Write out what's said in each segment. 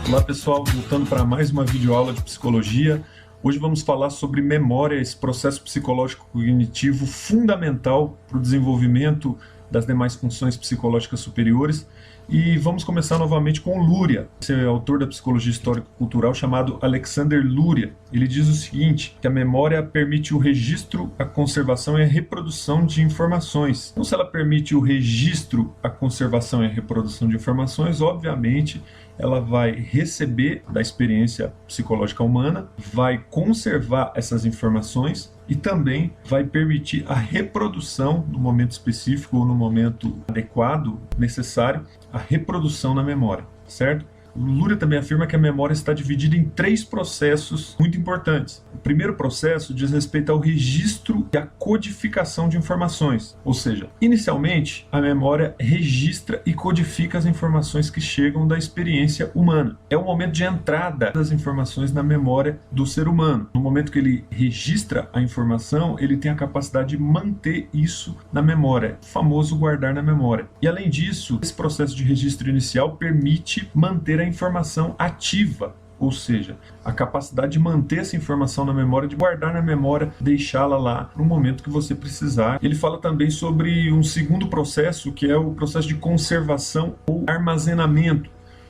Olá pessoal, voltando para mais uma videoaula de psicologia. Hoje vamos falar sobre memória, esse processo psicológico cognitivo fundamental para o desenvolvimento das demais funções psicológicas superiores. E vamos começar novamente com o Luria, esse é autor da psicologia histórico-cultural chamado Alexander Luria. Ele diz o seguinte, que a memória permite o registro, a conservação e a reprodução de informações. Então, se ela permite o registro, a conservação e a reprodução de informações, obviamente ela vai receber da experiência psicológica humana, vai conservar essas informações e também vai permitir a reprodução no momento específico ou no momento adequado, necessário, a reprodução na memória, certo? O Luria também afirma que a memória está dividida em 3 processos muito importantes. O primeiro processo diz respeito ao registro e à codificação de informações. Ou seja, inicialmente, a memória registra e codifica as informações que chegam da experiência humana. É o momento de entrada das informações na memória do ser humano. No momento que ele registra a informação, ele tem a capacidade de manter isso na memória, o famoso guardar na memória. E além disso, esse processo de registro inicial permite manter a informação ativa, ou seja, a capacidade de manter essa informação na memória, de guardar na memória, deixá-la lá no momento que você precisar. Ele fala também sobre um segundo processo, que é o processo de conservação ou armazenamento.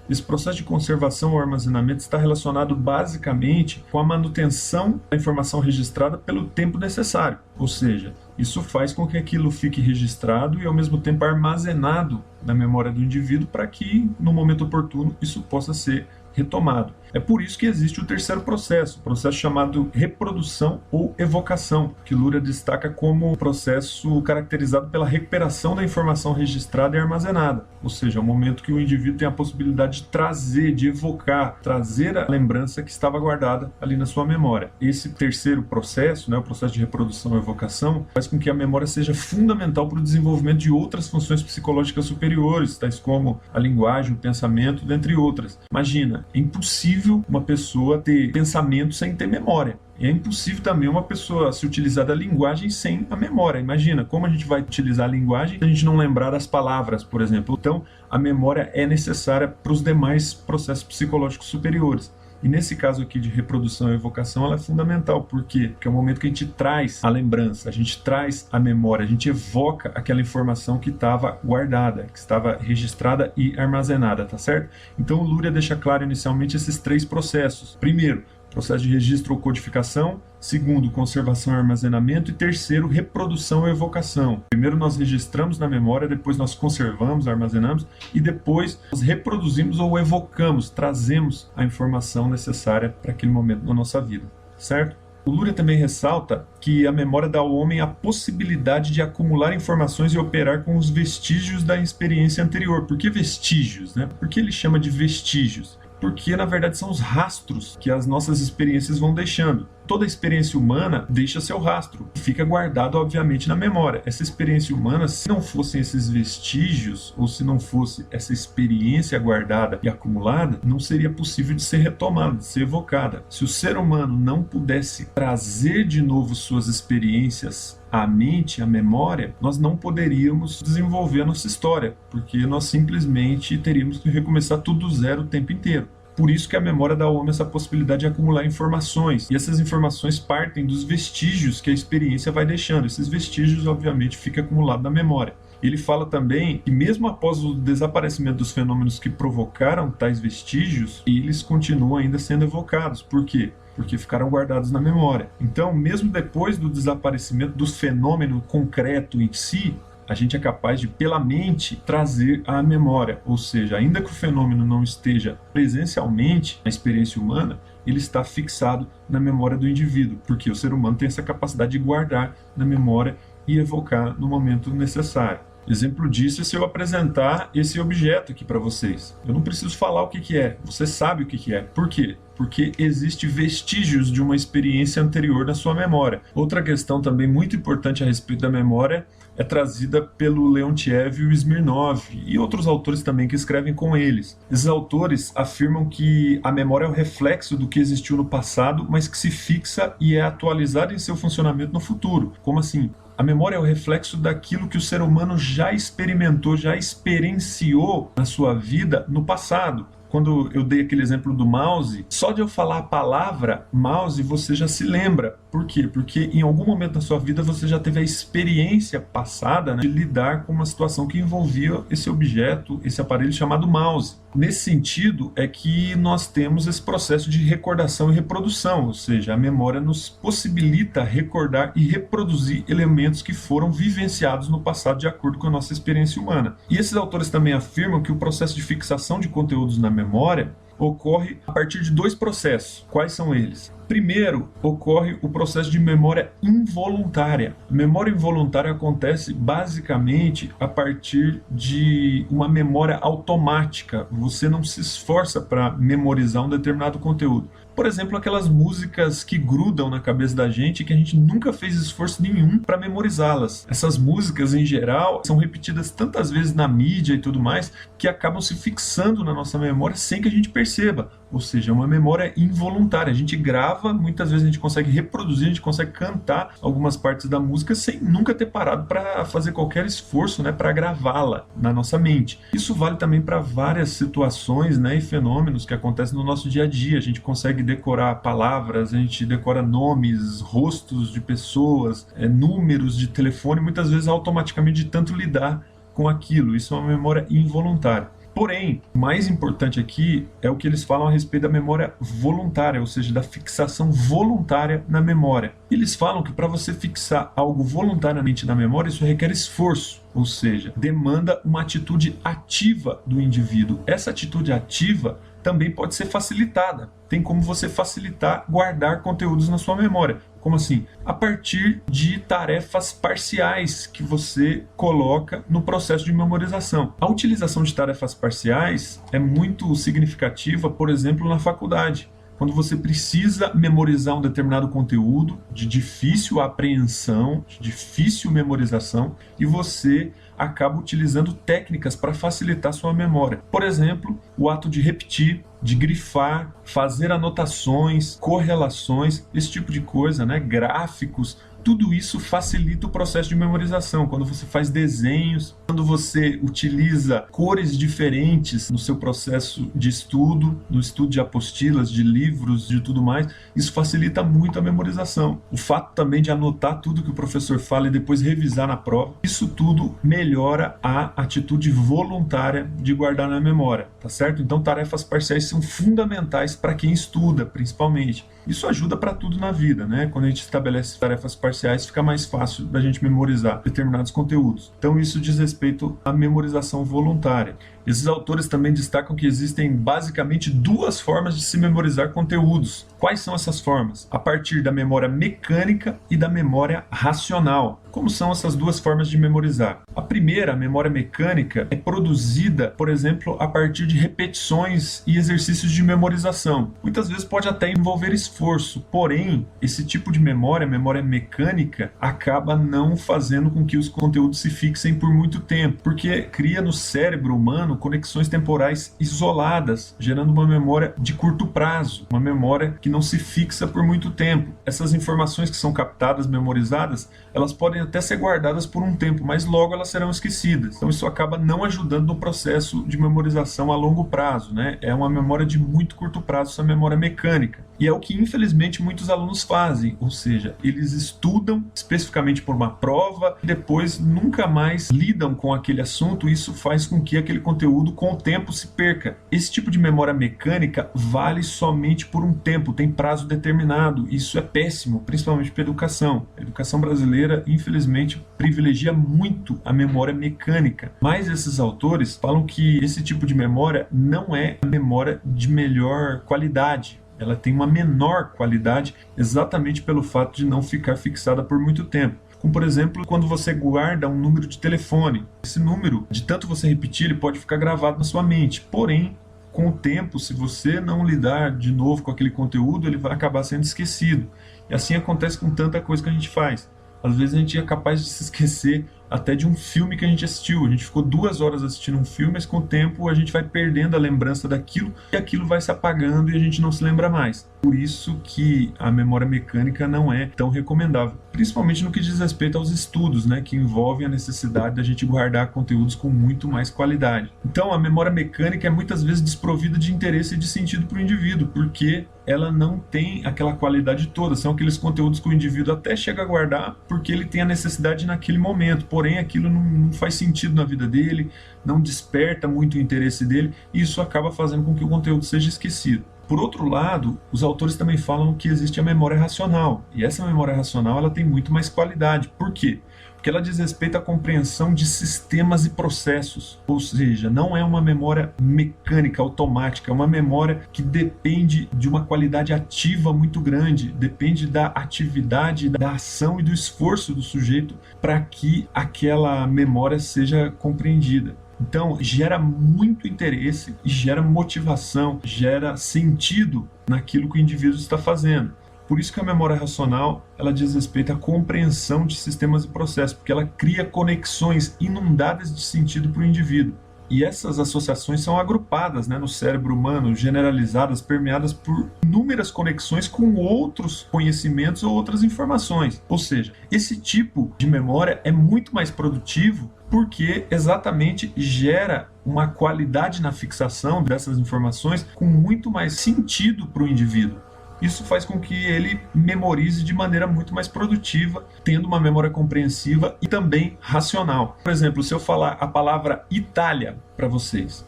Esse processo de conservação ou armazenamento está relacionado basicamente com a manutenção da informação registrada pelo tempo necessário. Ou seja, isso faz com que aquilo fique registrado e ao mesmo tempo armazenado na memória do indivíduo para que no momento oportuno isso possa ser retomado. É por isso que existe o terceiro processo, o processo chamado reprodução ou evocação, que Luria destaca como um processo caracterizado pela recuperação da informação registrada e armazenada. Ou seja, é o momento que o indivíduo tem a possibilidade de trazer, de evocar, trazer a lembrança que estava guardada ali na sua memória. Esse terceiro processo, o processo de reprodução ou evocação, faz com que a memória seja fundamental para o desenvolvimento de outras funções psicológicas superiores, tais como a linguagem, o pensamento, dentre outras. Imagina, é impossível uma pessoa ter pensamento sem ter memória. E é impossível também uma pessoa se utilizar da linguagem sem a memória. Imagina, como a gente vai utilizar a linguagem se a gente não lembrar das palavras, por exemplo. Então, a memória é necessária para os demais processos psicológicos superiores. E nesse caso aqui de reprodução e evocação, ela é fundamental. Por quê? Porque é o momento que a gente traz a lembrança, a gente traz a memória, a gente evoca aquela informação que estava guardada, que estava registrada e armazenada, tá certo? Então o Luria deixa claro inicialmente esses 3 processos. Primeiro, processo de registro ou codificação. Segundo, conservação e armazenamento. E terceiro, reprodução ou evocação. Primeiro nós registramos na memória, depois nós conservamos, armazenamos e depois nós reproduzimos ou evocamos, trazemos a informação necessária para aquele momento da nossa vida, certo? O Luria também ressalta que a memória dá ao homem a possibilidade de acumular informações e operar com os vestígios da experiência anterior. Por que vestígios, Por que ele chama de vestígios? Porque, na verdade, são os rastros que as nossas experiências vão deixando. Toda experiência humana deixa seu rastro, fica guardado, obviamente, na memória. Essa experiência humana, se não fossem esses vestígios, ou se não fosse essa experiência guardada e acumulada, não seria possível de ser retomada, de ser evocada. Se o ser humano não pudesse trazer de novo suas experiências à mente, à memória, nós não poderíamos desenvolver a nossa história, porque nós simplesmente teríamos que recomeçar tudo do zero o tempo inteiro. Por isso que a memória dá ao homem essa possibilidade de acumular informações, e essas informações partem dos vestígios que a experiência vai deixando. Esses vestígios, obviamente, ficam acumulados na memória. Ele fala também que mesmo após o desaparecimento dos fenômenos que provocaram tais vestígios, eles continuam ainda sendo evocados. Por quê? Porque ficaram guardados na memória. Então, mesmo depois do desaparecimento dos fenômenos concreto em si, a gente é capaz de, pela mente, trazer a memória. Ou seja, ainda que o fenômeno não esteja presencialmente na experiência humana, ele está fixado na memória do indivíduo, porque o ser humano tem essa capacidade de guardar na memória e evocar no momento necessário. Exemplo disso é se eu apresentar esse objeto aqui para vocês. Eu não preciso falar o que é, você sabe o que é. Por quê? Porque existe vestígios de uma experiência anterior na sua memória. Outra questão também muito importante a respeito da memória é trazida pelo Leontiev e o Smirnov e outros autores também que escrevem com eles. Esses autores afirmam que a memória é o reflexo do que existiu no passado, mas que se fixa e é atualizado em seu funcionamento no futuro. Como assim? A memória é o reflexo daquilo que o ser humano já experimentou, já experienciou na sua vida no passado. Quando eu dei aquele exemplo do mouse, só de eu falar a palavra mouse você já se lembra. Por quê? Porque em algum momento da sua vida você já teve a experiência passada, né, de lidar com uma situação que envolvia esse objeto, esse aparelho chamado mouse. Nesse sentido é que nós temos esse processo de recordação e reprodução, ou seja, a memória nos possibilita recordar e reproduzir elementos que foram vivenciados no passado de acordo com a nossa experiência humana. E esses autores também afirmam que o processo de fixação de conteúdos na memória ocorre a partir de dois processos. Quais são eles? Primeiro, ocorre o processo de memória involuntária. Memória involuntária acontece basicamente a partir de uma memória automática. Você não se esforça para memorizar um determinado conteúdo. Por exemplo, aquelas músicas que grudam na cabeça da gente e que a gente nunca fez esforço nenhum para memorizá-las. Essas músicas, em geral, são repetidas tantas vezes na mídia e tudo mais, que acabam se fixando na nossa memória sem que a gente perceba. Ou seja, é uma memória involuntária. A gente grava, muitas vezes a gente consegue reproduzir, a gente consegue cantar algumas partes da música sem nunca ter parado para fazer qualquer esforço, né, para gravá-la na nossa mente. Isso vale também para várias situações, né, e fenômenos que acontecem no nosso dia a dia. A gente consegue decorar palavras, a gente decora nomes, rostos de pessoas, números de telefone, muitas vezes automaticamente de tanto lidar com aquilo. Isso é uma memória involuntária. Porém, o mais importante aqui é o que eles falam a respeito da memória voluntária, ou seja, da fixação voluntária na memória. Eles falam que para você fixar algo voluntariamente na memória, isso requer esforço, ou seja, demanda uma atitude ativa do indivíduo. Essa atitude ativa também pode ser facilitada. Tem como você facilitar guardar conteúdos na sua memória. Como assim? A partir de tarefas parciais que você coloca no processo de memorização. A utilização de tarefas parciais é muito significativa, por exemplo, na faculdade. Quando você precisa memorizar um determinado conteúdo de difícil apreensão, de difícil memorização, e você acaba utilizando técnicas para facilitar sua memória. Por exemplo, o ato de repetir, de grifar, fazer anotações, correlações, esse tipo de coisa, né? Gráficos. Tudo isso facilita o processo de memorização. Quando você faz desenhos, quando você utiliza cores diferentes no seu processo de estudo, no estudo de apostilas, de livros, de tudo mais, isso facilita muito a memorização. O fato também de anotar tudo que o professor fala e depois revisar na prova, isso tudo melhora a atitude voluntária de guardar na memória, tá certo? Então, tarefas parciais são fundamentais para quem estuda, principalmente. Isso ajuda para tudo na vida, né? Quando a gente estabelece tarefas parciais, fica mais fácil da gente memorizar determinados conteúdos. Então, isso diz respeito à memorização voluntária. Esses autores também destacam que existem basicamente duas formas de se memorizar conteúdos. Quais são essas formas? A partir da memória mecânica e da memória racional. Como são essas duas formas de memorizar? A primeira, a memória mecânica, é produzida, por exemplo, a partir de repetições e exercícios de memorização. Muitas vezes pode até envolver esforço, porém, esse tipo de memória, memória mecânica, acaba não fazendo com que os conteúdos se fixem por muito tempo, porque cria no cérebro humano conexões temporais isoladas, gerando uma memória de curto prazo, uma memória que não se fixa por muito tempo. Essas informações que são captadas, memorizadas, elas podem até ser guardadas por um tempo, mas logo elas serão esquecidas. Então isso acaba não ajudando no processo de memorização a longo prazo, né? É uma memória de muito curto prazo, essa memória mecânica. E é o que infelizmente muitos alunos fazem, ou seja, eles estudam especificamente por uma prova e depois nunca mais lidam com aquele assunto, e isso faz com que aquele conteúdo com o tempo se perca. Esse tipo de memória mecânica vale somente por um tempo, tem prazo determinado. Isso é péssimo, principalmente para a educação. A educação brasileira, infelizmente, privilegia muito a memória mecânica. Mas esses autores falam que esse tipo de memória não é a memória de melhor qualidade. Ela tem uma menor qualidade exatamente pelo fato de não ficar fixada por muito tempo. Como, por exemplo, quando você guarda um número de telefone. Esse número, de tanto você repetir, ele pode ficar gravado na sua mente. Porém, com o tempo, se você não lidar de novo com aquele conteúdo, ele vai acabar sendo esquecido. E assim acontece com tanta coisa que a gente faz. Às vezes a gente é capaz de se esquecer até de um filme que a gente assistiu. A gente ficou 2 horas assistindo um filme, mas com o tempo a gente vai perdendo a lembrança daquilo e aquilo vai se apagando e a gente não se lembra mais. Por isso que a memória mecânica não é tão recomendável, principalmente no que diz respeito aos estudos, né, que envolvem a necessidade da gente guardar conteúdos com muito mais qualidade. Então, a memória mecânica é muitas vezes desprovida de interesse e de sentido para o indivíduo, porque ela não tem aquela qualidade toda. São aqueles conteúdos que o indivíduo até chega a guardar porque ele tem a necessidade naquele momento, porém aquilo não faz sentido na vida dele, não desperta muito o interesse dele, e isso acaba fazendo com que o conteúdo seja esquecido. Por outro lado, os autores também falam que existe a memória racional, e essa memória racional ela tem muito mais qualidade. Por quê? Porque ela diz respeito à compreensão de sistemas e processos, ou seja, não é uma memória mecânica, automática, é uma memória que depende de uma qualidade ativa muito grande, depende da atividade, da ação e do esforço do sujeito para que aquela memória seja compreendida. Então, gera muito interesse e gera motivação, gera sentido naquilo que o indivíduo está fazendo. Por isso que a memória racional, ela diz respeito à compreensão de sistemas e processos, porque ela cria conexões inundadas de sentido para o indivíduo. E essas associações são agrupadas, né, no cérebro humano, generalizadas, permeadas por inúmeras conexões com outros conhecimentos ou outras informações. Ou seja, esse tipo de memória é muito mais produtivo porque exatamente gera uma qualidade na fixação dessas informações com muito mais sentido para o indivíduo. Isso faz com que ele memorize de maneira muito mais produtiva, tendo uma memória compreensiva e também racional. Por exemplo, se eu falar a palavra Itália para vocês,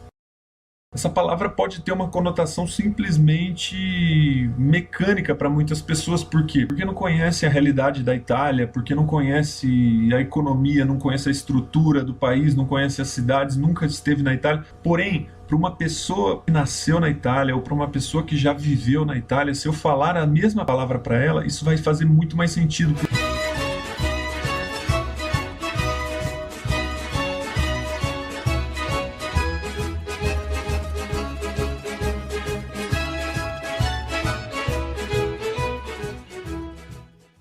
essa palavra pode ter uma conotação simplesmente mecânica para muitas pessoas. Por quê? Porque não conhece a realidade da Itália, porque não conhece a economia, não conhece a estrutura do país, não conhece as cidades, nunca esteve na Itália. Porém, para uma pessoa que nasceu na Itália ou para uma pessoa que já viveu na Itália, se eu falar a mesma palavra para ela, isso vai fazer muito mais sentido.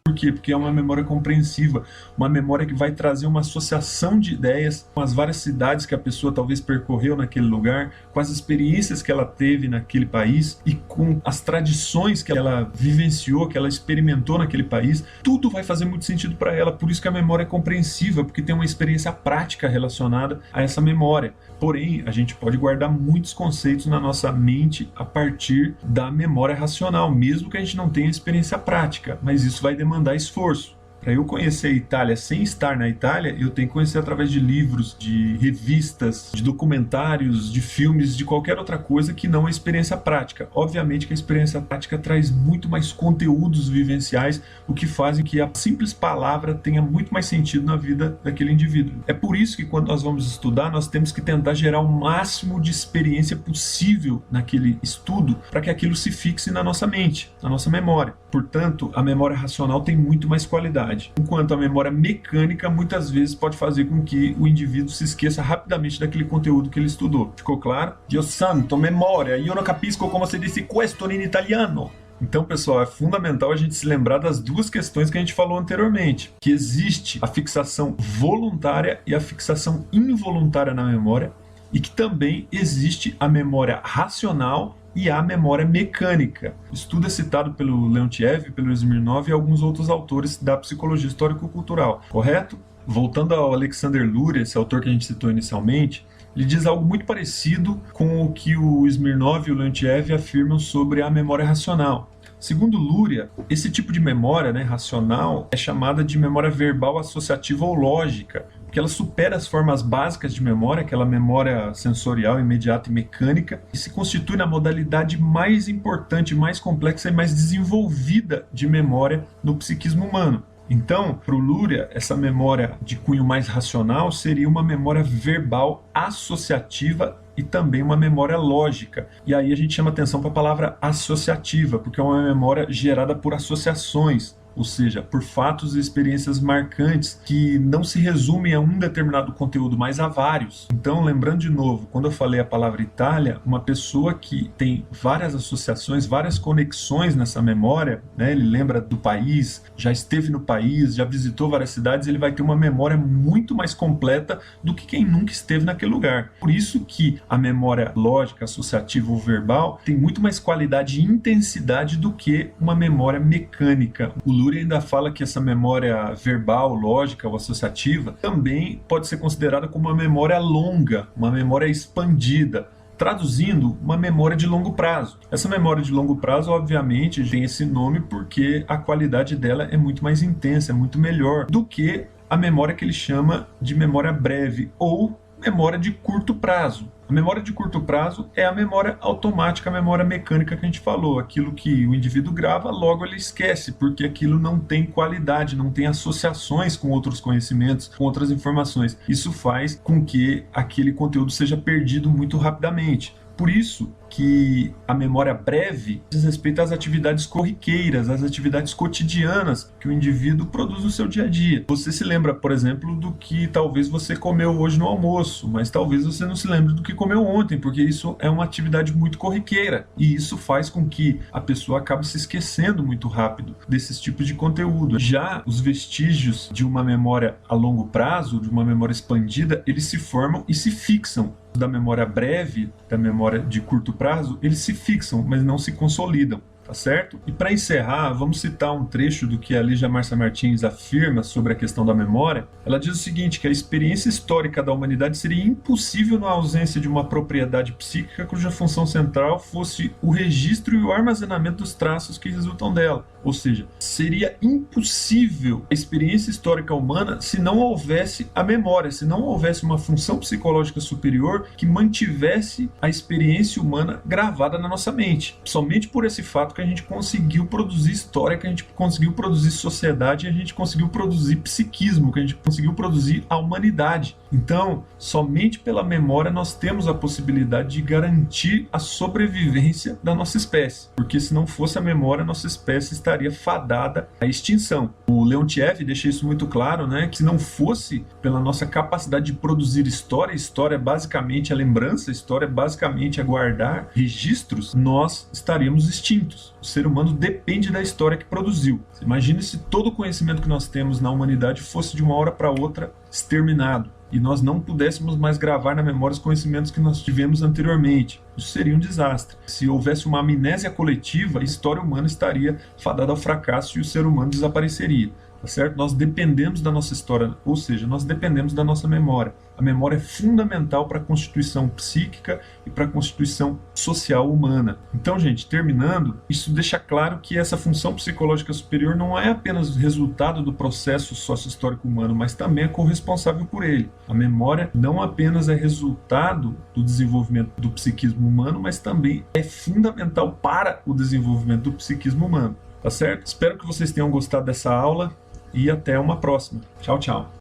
Por quê? Porque é uma memória compreensiva, uma memória que vai trazer uma associação de ideias com as várias cidades que a pessoa talvez percorreu naquele lugar, com as experiências que ela teve naquele país e com as tradições que ela vivenciou, que ela experimentou naquele país. Tudo vai fazer muito sentido para ela, por isso que a memória é compreensiva, porque tem uma experiência prática relacionada a essa memória. Porém, a gente pode guardar muitos conceitos na nossa mente a partir da memória racional, mesmo que a gente não tenha experiência prática, mas isso vai demandar esforço. Para eu conhecer a Itália sem estar na Itália, eu tenho que conhecer através de livros, de revistas, de documentários, de filmes, de qualquer outra coisa que não a experiência prática. Obviamente que a experiência prática traz muito mais conteúdos vivenciais, o que faz com que a simples palavra tenha muito mais sentido na vida daquele indivíduo. É por isso que quando nós vamos estudar, nós temos que tentar gerar o máximo de experiência possível naquele estudo para que aquilo se fixe na nossa mente, na nossa memória. Portanto, a memória racional tem muito mais qualidade. Enquanto a memória mecânica muitas vezes pode fazer com que o indivíduo se esqueça rapidamente daquele conteúdo que ele estudou. Ficou claro? Dio santo, memória, io non capisco como se dice questo in italiano. Então, pessoal, é fundamental a gente se lembrar das duas questões que a gente falou anteriormente, que existe a fixação voluntária e a fixação involuntária na memória, e que também existe a memória racional e a memória mecânica. O estudo é citado pelo Leontiev, pelo Smirnov e alguns outros autores da psicologia histórico-cultural, correto? Voltando ao Alexander Luria, esse autor que a gente citou inicialmente, ele diz algo muito parecido com o que o Smirnov e o Leontiev afirmam sobre a memória racional. Segundo Luria, esse tipo de memória, racional é chamada de memória verbal associativa ou lógica, porque ela supera as formas básicas de memória, aquela memória sensorial, imediata e mecânica, e se constitui na modalidade mais importante, mais complexa e mais desenvolvida de memória no psiquismo humano. Então, para o Luria, essa memória de cunho mais racional seria uma memória verbal associativa e também uma memória lógica. E aí a gente chama atenção para a palavra associativa, porque é uma memória gerada por associações. ou seja, por fatos e experiências marcantes que não se resumem a um determinado conteúdo, mas a vários. Então, lembrando de novo, quando eu falei a palavra Itália, uma pessoa que tem várias associações, várias conexões nessa memória, né? Ele lembra do país, já esteve no país, já visitou várias cidades, ele vai ter uma memória muito mais completa do que quem nunca esteve naquele lugar. Por isso que a memória lógica, associativa ou verbal tem muito mais qualidade e intensidade do que uma memória mecânica. O Lurie ainda fala que essa memória verbal, lógica ou associativa também pode ser considerada como uma memória longa, uma memória expandida, traduzindo, uma memória de longo prazo. Essa memória de longo prazo, obviamente, tem esse nome porque a qualidade dela é muito mais intensa, é muito melhor do que a memória que ele chama de memória breve ou memória de curto prazo. A memória de curto prazo é a memória automática, a memória mecânica que a gente falou. Aquilo que o indivíduo grava, logo ele esquece, porque aquilo não tem qualidade, não tem associações com outros conhecimentos, com outras informações. Isso faz com que aquele conteúdo seja perdido muito rapidamente. Por isso que a memória breve diz respeito às atividades corriqueiras, às atividades cotidianas que o indivíduo produz no seu dia a dia. Você se lembra, por exemplo, do que talvez você comeu hoje no almoço, mas talvez você não se lembre do que comeu ontem, porque isso é uma atividade muito corriqueira. E isso faz com que a pessoa acabe se esquecendo muito rápido desses tipos de conteúdo. Já os vestígios de uma memória a longo prazo, de uma memória expandida, eles se formam e se fixam. Da memória breve, da memória de curto prazo, eles se fixam, mas não se consolidam, tá certo? E para encerrar, vamos citar um trecho do que a Lígia Marcia Martins afirma sobre a questão da memória. Ela diz o seguinte, que a experiência histórica da humanidade seria impossível na ausência de uma propriedade psíquica cuja função central fosse o registro e o armazenamento dos traços que resultam dela. Ou seja, seria impossível a experiência histórica humana se não houvesse a memória, se não houvesse uma função psicológica superior que mantivesse a experiência humana gravada na nossa mente. Somente por esse fato que a gente conseguiu produzir história, que a gente conseguiu produzir sociedade, a gente conseguiu produzir psiquismo, que a gente conseguiu produzir a humanidade. Então, somente pela memória nós temos a possibilidade de garantir a sobrevivência da nossa espécie, porque se não fosse a memória, nossa espécie estaria fadada à extinção. O Leontiev deixa isso muito claro, né, que se não fosse pela nossa capacidade de produzir história, história é basicamente a lembrança, história é basicamente a guardar registros, nós estaríamos extintos. O ser humano depende da história que produziu. Imagine se todo o conhecimento que nós temos na humanidade fosse de uma hora para outra exterminado e nós não pudéssemos mais gravar na memória os conhecimentos que nós tivemos anteriormente. Isso seria um desastre. Se houvesse uma amnésia coletiva, a história humana estaria fadada ao fracasso e o ser humano desapareceria. Tá certo? Nós dependemos da nossa história, ou seja, nós dependemos da nossa memória. A memória é fundamental para a constituição psíquica e para a constituição social humana. Então, gente, terminando, isso deixa claro que essa função psicológica superior não é apenas resultado do processo sócio-histórico humano, mas também é corresponsável por ele. A memória não apenas é resultado do desenvolvimento do psiquismo humano, mas também é fundamental para o desenvolvimento do psiquismo humano. Tá certo? Espero que vocês tenham gostado dessa aula e até uma próxima. Tchau, tchau.